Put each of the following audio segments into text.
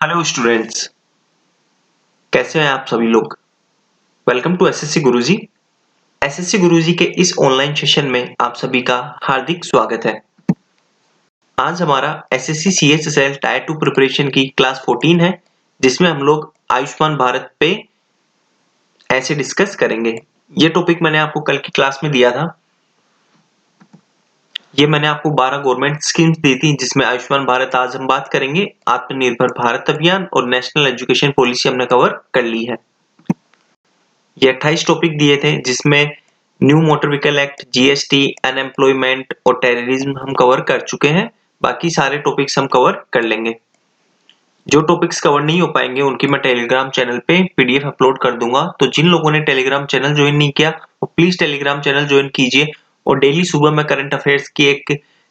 Hello students, कैसे हैं आप सभी लोग। Welcome to SSC Guruji. SSC Guruji के इस ऑनलाइन सेशन में आप सभी का हार्दिक स्वागत है। आज हमारा एसएससी सीएचएसएल टायर 2 प्रिपरेशन की क्लास 14 है, जिसमें हम लोग आयुष्मान भारत पे ऐसे डिस्कस करेंगे। ये टॉपिक मैंने आपको कल की क्लास में दिया था। ये मैंने आपको 12 गवर्नमेंट स्कीम्स दी थी, जिसमें आयुष्मान भारत आज हम बात करेंगे। आत्मनिर्भर भारत अभियान और नेशनल एजुकेशन पॉलिसी हमने कवर कर ली है। ये 28 टॉपिक दिए थे, जिसमें new motor vehicle act, GST, unemployment और टेररिज्म हम कवर कर चुके हैं। बाकी सारे टॉपिक्स हम कवर कर लेंगे। जो टॉपिक्स कवर नहीं हो पाएंगे उनकी मैं टेलीग्राम चैनल पे पीडीएफ अपलोड कर दूंगा। तो जिन लोगों ने टेलीग्राम चैनल ज्वाइन नहीं किया वो प्लीज टेलीग्राम चैनल ज्वाइन कीजिए। और डेली सुबह मैं करंट अफेयर्स की एक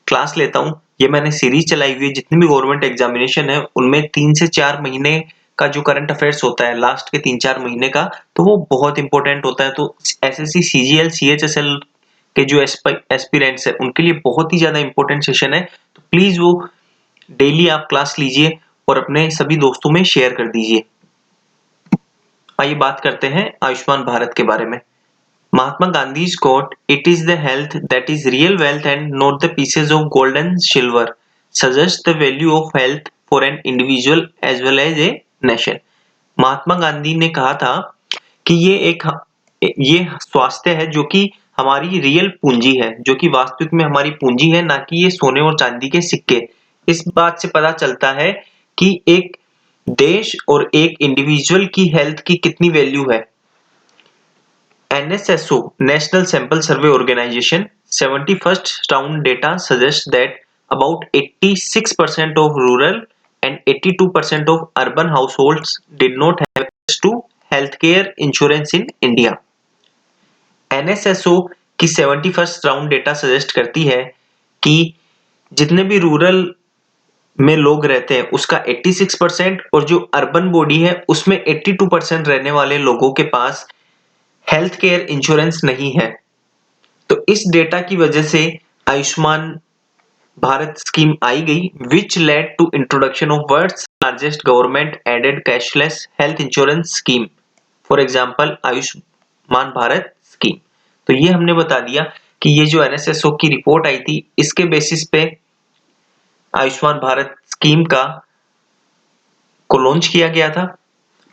क्लास लेता हूँ। ये मैंने सीरीज चलाई हुई है। जितनी भी गवर्नमेंट एग्जामिनेशन है उनमें 3 से 4 महीने का जो करंट अफेयर्स होता है, लास्ट के 3-4 महीने का, तो वो बहुत इंपॉर्टेंट होता है। तो एसएससी सीजीएल सीएचएसएल के जो एस्पिरेंट्स है उनके लिए बहुत ही ज्यादा इंपॉर्टेंट सेशन है। तो प्लीज वो डेली आप क्लास लीजिए और अपने सभी दोस्तों में शेयर कर दीजिए। आइए बात करते हैं आयुष्मान भारत के बारे में। Mahatma Gandhi quote, it is the health that is real wealth and not the pieces of gold and silver, suggest the value of health for an individual as well as a nation. Mahatma Gandhi ने कहा था कि ये स्वास्थ्य है जो कि हमारी रियल पूंजी है, जो कि वास्तविक में हमारी पूंजी है, ना कि ये सोने और चांदी के सिक्के। इस बात से पता चलता है कि एक देश और एक इंडिविजुअल की हेल्थ की कितनी वैल्यू है। NSSO, National Sample Survey Organization, 71st round data suggests that about 86% of rural and 82% of urban households did not have access to healthcare insurance in India. NSSO की 71st राउंड डेटा सजेस्ट करती है कि जितने भी rural में लोग रहते हैं उसका 86% और जो अर्बन बॉडी है उसमें 82% रहने वाले लोगों के पास हेल्थ केयर इंश्योरेंस नहीं है। तो इस डेटा की वजह से आयुष्मान भारत स्कीम आई गई, which led to introduction of world's largest government aided cashless health insurance scheme, for example Ayushman Bharat scheme. तो ये हमने बता दिया कि ये जो एनएसएसओ की रिपोर्ट आई थी इसके बेसिस पे आयुष्मान भारत स्कीम को लॉन्च किया गया था।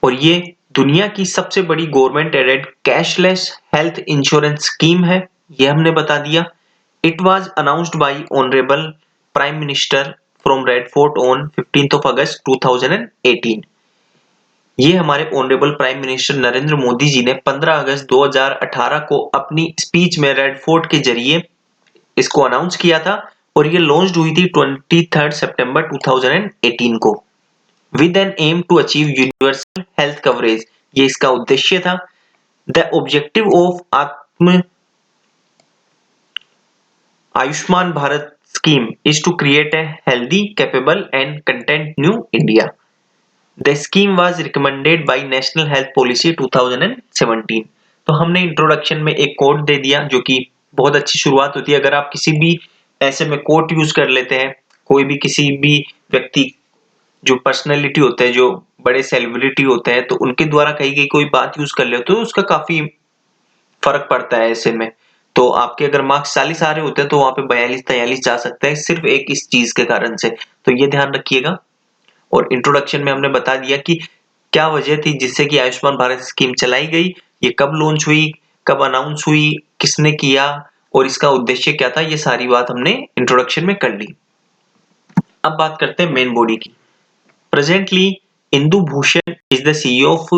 और ये दुनिया की सबसे बड़ी government aided cashless health insurance scheme है, ये हमने बता दिया। It was announced by honourable prime minister from red fort on 15th of August 2018। ये हमारे honourable prime minister Narendra Modi ji ने 15 अगस्त 2018 को अपनी स्पीच में रेड फोर्ट के जरिए इसको अनाउंस किया था। और ये लॉन्च हुई थी 23 सितंबर 2018 को, with an aim to achieve universal health coverage. ये इसका उद्देश्य था। The objective of Ayushman Bharat scheme is to create a healthy, capable and content new India. The scheme was recommended by National Health Policy 2017। तो हमने इंट्रोडक्शन में एक coat दे दिया जो कि बहुत अच्छी शुरुआत होती है। अगर आप किसी भी ऐसे में कोट यूज कर लेते हैं, कोई भी किसी भी व्यक्ति जो पर्सनैलिटी होते हैं, जो बड़े सेलिब्रिटी होते हैं, तो उनके द्वारा कही गई कोई बात यूज कर ले तो उसका काफी फर्क पड़ता है ऐसे में। तो आपके अगर मार्क्स 40 आ रहे होते हैं तो वहां पे 42-43 जा सकते हैं, सिर्फ एक इस चीज के कारण से। तो ये ध्यान रखिएगा। और इंट्रोडक्शन में हमने बता दिया कि क्या वजह थी जिससे कि आयुष्मान भारत स्कीम चलाई गई, ये कब लॉन्च हुई, कब अनाउंस हुई, किसने किया और इसका उद्देश्य क्या था। ये सारी बात हमने इंट्रोडक्शन में कर ली। अब बात करते हैं मेन बॉडी की। Presently Indu Bhushan is the CEO of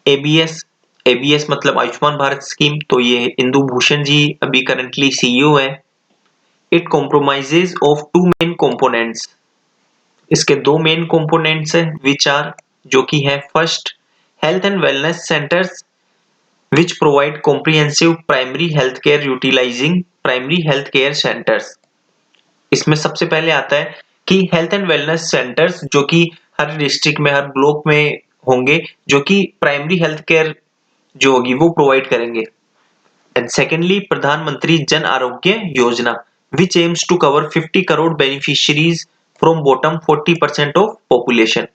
ABS. ABS मतलब आयुष्मान भारत स्कीम। तो ये इंदु भूषण जी अभी करंटली सीईओ है। It compromises of two main components. इसके दो मेन कंपोनेंट्स है विच आर, जो कि है first, health and wellness centres which provide comprehensive primary health care utilising primary health care centres. इसमें सबसे पहले आता है कि हेल्थ एंड वेलनेस सेंटर्स जो कि हर डिस्ट्रिक्ट में, हर ब्लॉक में होंगे, जो कि प्राइमरी हेल्थ केयर जो होगी वो प्रोवाइड करेंगे। एंड सेकेंडली, प्रधानमंत्री Jan Arogya Yojana which aims to cover 50 crore beneficiaries from bottom 40% of population.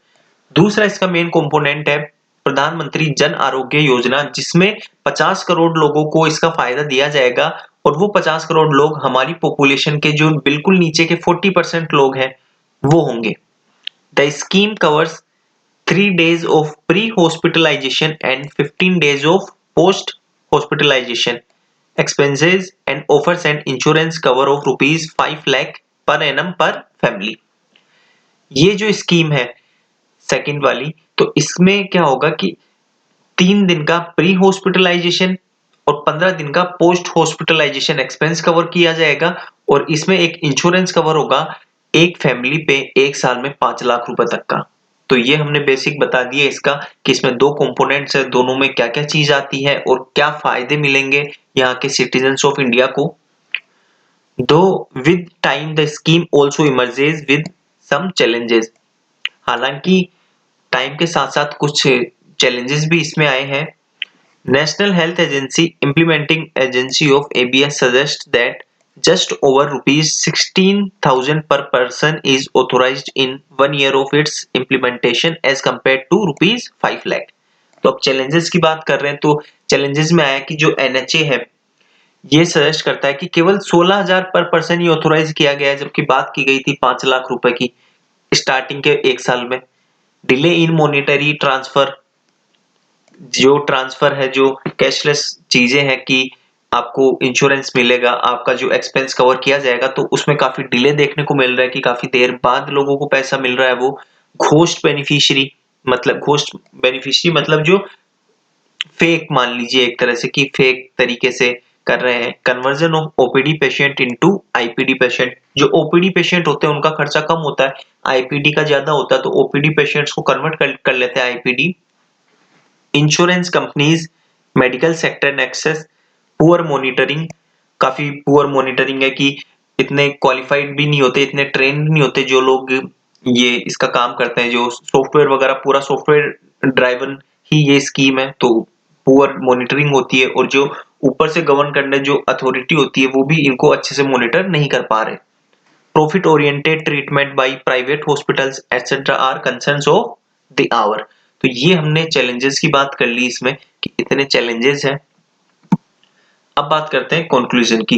दूसरा इसका मेन कंपोनेंट है प्रधानमंत्री जन आरोग्य योजना, जिसमें 50 करोड़ लोगों को इसका फायदा दिया जाएगा और वो 50 करोड़ लोग हमारी पॉपुलेशन के जो बिल्कुल नीचे के 40% लोग हैं वो होंगे। The scheme covers 3 days of pre-hospitalization and 15 days of post-hospitalization expenses and offers an insurance cover of rupees 5 lakh per annum per family। ये जो स्कीम है सेकंड वाली, तो इसमें क्या होगा कि 3 दिन का प्री हॉस्पिटलाइजेशन और 15 दिन का पोस्ट हॉस्पिटलाइजेशन एक्सपेंस कवर किया जाएगा और इसमें एक इंश्योरेंस कवर होगा एक फैमिली पे 1 साल में 5 लाख रुपए तक का। तो ये हमने बेसिक बता दिया इसका कि इसमें दो कंपोनेंट्स है, दोनों में क्या क्या चीज आती है और क्या फायदे मिलेंगे यहाँ के सिटीजन्स ऑफ इंडिया को। Though with time the scheme also emerges with some challenges. हालांकि टाइम के साथ साथ कुछ चैलेंजेस भी इसमें आए हैं। National health agency implementing agency of ABS suggest that just over rupees 16,000 per person is authorized in 1 year of its implementation as compared to rupees 5 lakh। तो अब चैलेंजेस की बात कर रहे हैं, तो चैलेंजेस में आया कि जो एनएचए है ये सजेस्ट करता है कि केवल 16,000 पर पर्सन ही ऑथोराइज किया गया है, जबकि बात की गई थी 5 लाख रुपए की स्टार्टिंग के 1 साल में। डिले इन मॉनिटरी ट्रांसफर, जो ट्रांसफर है, जो कैशलेस चीजें हैं कि आपको इंश्योरेंस मिलेगा, आपका जो एक्सपेंस कवर किया जाएगा, तो उसमें काफी डिले देखने को मिल रहा है कि काफी देर बाद लोगों को पैसा मिल रहा है। वो घोस्ट बेनिफिशियरी मतलब जो फेक, मान लीजिए एक तरह से कि फेक तरीके से कर रहे हैं। Conversion of OPD patient into IPD patient, जो ओपीडी पेशेंट होते हैं उनका खर्चा कम होता है, आईपीडी का ज्यादा होता है, तो ओपीडी पेशेंट्स को कन्वर्ट कर लेते हैं IPD. Insurance companies medical sector nexus poor monitoring, काफी पुअर मॉनिटरिंग है कि इतने क्वालिफाइड भी नहीं होते, इतने ट्रेंड नहीं होते जो लोग ये इसका काम करते हैं, जो सॉफ्टवेयर वगैरह, पूरा सॉफ्टवेयर ड्राइवन ही ये स्कीम है, तो पुअर मॉनिटरिंग होती है और जो ऊपर से गवर्न करने जो अथॉरिटी होती है वो भी इनको अच्छे से मॉनिटर नहीं कर पा रहे। Profit oriented treatment by private hospitals etcetera are concerns of the hour. तो ये हमने चैलेंजेस की बात कर ली इसमें कि इतने चैलेंजेस हैं। अब बात करते हैं कंक्लूजन की।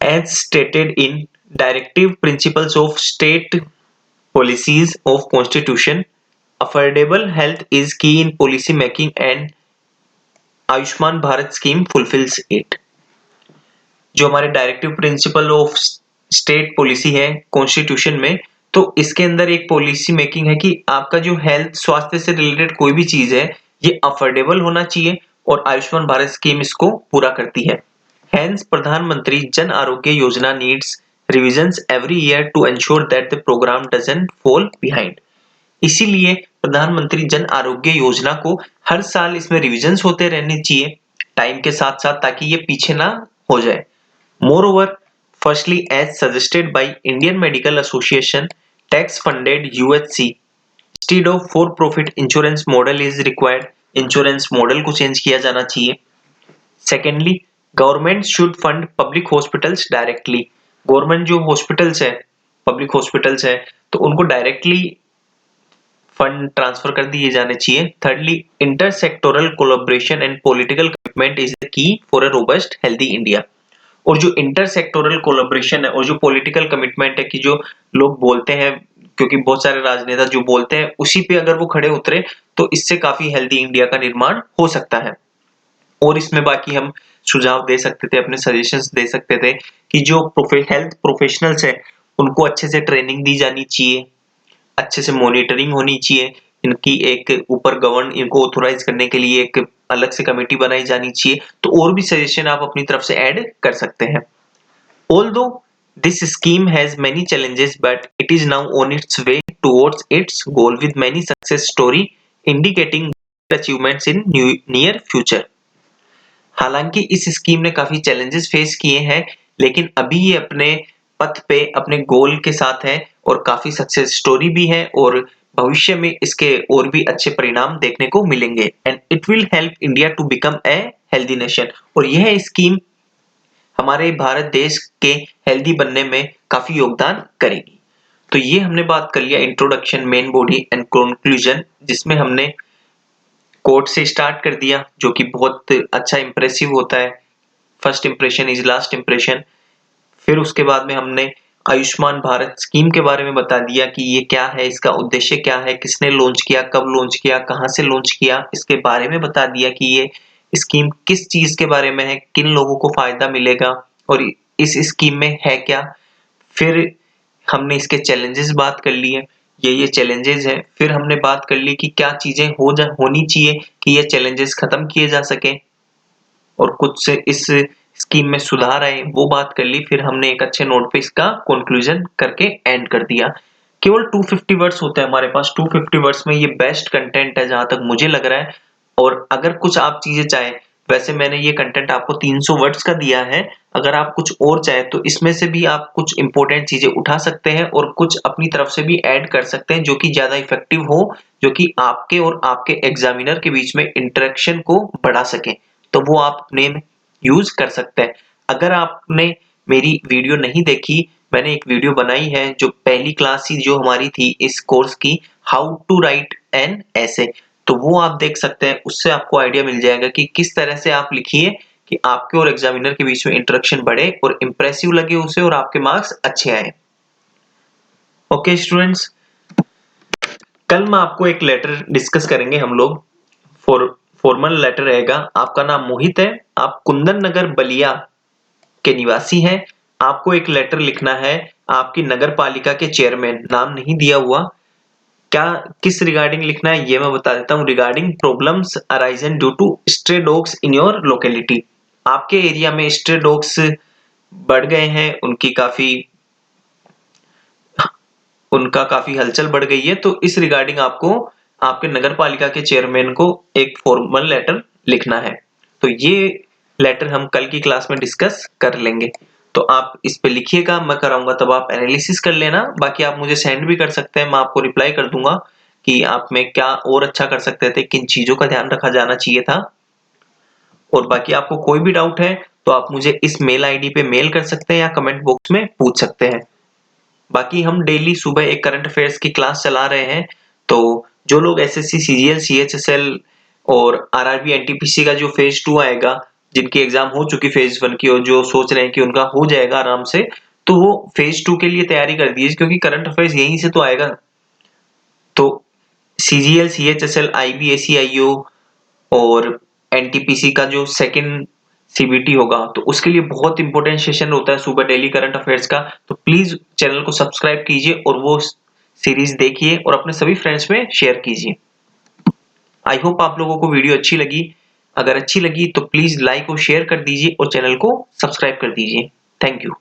As stated in directive principles of state policies of constitution, affordable health is key in policy making and Ayushman Bharat scheme fulfils it. जो हमारे directive principle of state policy है कॉन्स्टिट्यूशन में, तो इसके अंदर एक पॉलिसी मेकिंग है कि आपका जो हेल्थ, स्वास्थ्य से रिलेटेड कोई भी चीज है ये अफोर्डेबल होना चाहिए और आयुष्मान भारत स्कीम इसको पूरा करती है। Hence, प्रधानमंत्री Jan Arogya Yojana needs revisions every year to ensure that the programme doesn't fall behind. इसीलिए प्रधानमंत्री जन आरोग्य योजना को हर साल इसमें रिविजन्स होते रहने चाहिए टाइम के साथ साथ, ताकि ये पीछे ना हो जाए। Moreover, firstly, as suggested by Indian Medical Association, tax-funded UHC instead of for-profit insurance model is required। Insurance model को चेंज किया जाना चाहिए। Secondly, government should fund public hospitals directly. Government जो हॉस्पिटल्स है, पब्लिक हॉस्पिटल्स है, तो उनको directly fund transfer कर दिए जाने चाहिए। Thirdly, intersectoral collaboration and political commitment is the key for a robust healthy India. और जो इंटरसेक्टोरल कोलैबोरेशन है और जो पॉलिटिकल कमिटमेंट है कि जो लोग बोलते हैं, क्योंकि बहुत सारे राजनेता जो बोलते हैं उसी पे अगर वो खड़े उतरे तो इससे काफी हेल्दी इंडिया का निर्माण हो सकता है। और इसमें बाकी हम सुझाव दे सकते थे, अपने सजेशंस दे सकते थे कि जो हेल्थ प्रोफेशनल्स है उनको अच्छे से ट्रेनिंग दी जानी चाहिए, अच्छे से मॉनिटरिंग होनी चाहिए, इनकी एक ऊपर गवर्न, इनको ऑथोराइज करने के लिए एक अलग से कमेटी बनाई जानी चाहिए। तो और भी सजेशन आप अपनी तरफ से ऐड कर सकते हैं। Although this scheme has many challenges, but it is now on its way towards its goal with many success story indicating achievements in near future। हालांकि इस स्कीम ने काफी चैलेंजेस फेस किए हैं, लेकिन अभी ये अपने पथ पे, अपने गोल के साथ है और काफी सक्सेस स्टोरी भी है और भविष्य में इसके और भी अच्छे परिणाम देखने को मिलेंगे। And it will help India to become a healthy nation. और यह स्कीम हमारे भारत देश के हेल्दी बनने में काफी योगदान करेगी। तो ये हमने बात कर लिया introduction, main body and conclusion, जिसमें हमने कोट से स्टार्ट कर दिया जो कि बहुत अच्छा इंप्रेसिव होता है, first impression is last impression. फिर उसके बाद में हमने आयुष्मान भारत स्कीम के बारे में बता दिया कि ये क्या है, इसका उद्देश्य क्या है, किसने लॉन्च किया, कब लॉन्च किया, कहाँ से लॉन्च किया, इसके बारे में बता दिया कि ये स्कीम किस चीज के बारे में है, किन लोगों को फायदा मिलेगा और इस स्कीम में है क्या। फिर हमने इसके चैलेंजेस बात कर लिए, ये चैलेंजेस हैं। फिर हमने बात कर ली कि क्या चीजें होनी चाहिए कि ये चैलेंजेस खत्म किए जा सके और कुछ से इस स्कीम में सुधार आए, वो बात कर ली। फिर हमने एक अच्छे नोट पे इसका कंक्लूजन करके एंड कर दिया। केवल 250 वर्ड्स होते हैं हमारे पास, 250 वर्ड्स में ये बेस्ट कंटेंट है जहां तक मुझे लग रहा है। और अगर कुछ आप चीजें चाहें, वैसे मैंने ये कंटेंट आपको 300 वर्ड्स का दिया है, अगर आप कुछ और चाहें तो इसमें से भी आप कुछ इंपॉर्टेंट चीजें उठा सकते हैं और कुछ अपनी तरफ से भी ऐड कर सकते हैं जो कि ज्यादा इफेक्टिव हो, जो कि आपके और आपके एग्जामिनर के बीच में इंटरेक्शन को बढ़ा सके, तो वो आप अपने में यूज कर सकते हैं। अगर आपने मेरी वीडियो नहीं देखी, मैंने एक वीडियो बनाई है जो पहली क्लास ही जो हमारी थी इस कोर्स की, हाउ टू राइट एन ऐसे, तो वो आप देख सकते हैं। उससे आपको आइडिया मिल जाएगा कि किस तरह से आप लिखिए कि आपके और एग्जामिनर के बीच में इंटरेक्शन बढ़े और इंप्रेसिव लगे उसे और आपके मार्क्स अच्छे आए। ओके स्टूडेंट्स, कल मैं आपको एक लेटर डिस्कस करेंगे हम लोग। फॉर्मल लेटर रहेगा। आपका नाम मोहित है, आप कुंदन नगर बलिया के निवासी हैं। आपको एक लेटर लिखना है आपकी नगर पालिका के चेयरमैन, नाम नहीं दिया हुआ, क्या किस रिगार्डिंग लिखना है ये मैं बता देता हूँ। Regarding problems arisen due to stray dogs in your locality, आपके एरिया में स्ट्रे डॉग्स बढ़ गए हैं, उनका काफी हलचल बढ़ गई है, तो इस रिगार्डिंग आपको आपके नगर पालिका के चेयरमैन को एक फॉर्मल लेटर लिखना है। तो ये लेटर हम कल की क्लास में डिस्कस कर लेंगे। तो आप इस पे लिखिएगा, मैं कराऊंगा तब आप एनालिसिस कर लेना। बाकी आप मुझे सेंड भी कर सकते हैं, मैं आपको रिप्लाई कर दूंगा कि आप में क्या और अच्छा कर सकते थे, किन चीजों का ध्यान रखा जाना चाहिए था। और बाकी आपको कोई भी डाउट है तो आप मुझे इस मेल आईडी पे मेल कर सकते हैं या कमेंट बॉक्स में पूछ सकते हैं। बाकी हम डेली सुबह एक करंट अफेयर्स की क्लास चला रहे हैं, तो जो लोग एसएससी, सीजीएल, सीएचएसएल और आरआरबी, एनटीपीसी का जो फेज 2 आएगा, जिनकी एग्जाम हो चुकी फेज 1 की और जो सोच रहे हैं कि उनका हो जाएगा आराम से, तो वो फेज 2 के लिए तैयारी कर दीजिए क्योंकि करंट अफेयर्स यहीं से तो आएगा। तो सीजीएल, सीएचएसएल, आईबीएसई, आईओ और एनटीपीसी का जो सेकंड सीबीटी होगा, तो उसके लिए बहुत इंपॉर्टेंट सेशन होता है सुबह डेली करंट अफेयर्स का। तो प्लीज चैनल को सब्सक्राइब कीजिए और वो सीरीज देखिए और अपने सभी फ्रेंड्स में शेयर कीजिए। आई होप आप लोगों को वीडियो अच्छी लगी। अगर अच्छी लगी तो प्लीज लाइक और शेयर कर दीजिए और चैनल को सब्सक्राइब कर दीजिए। Thank you.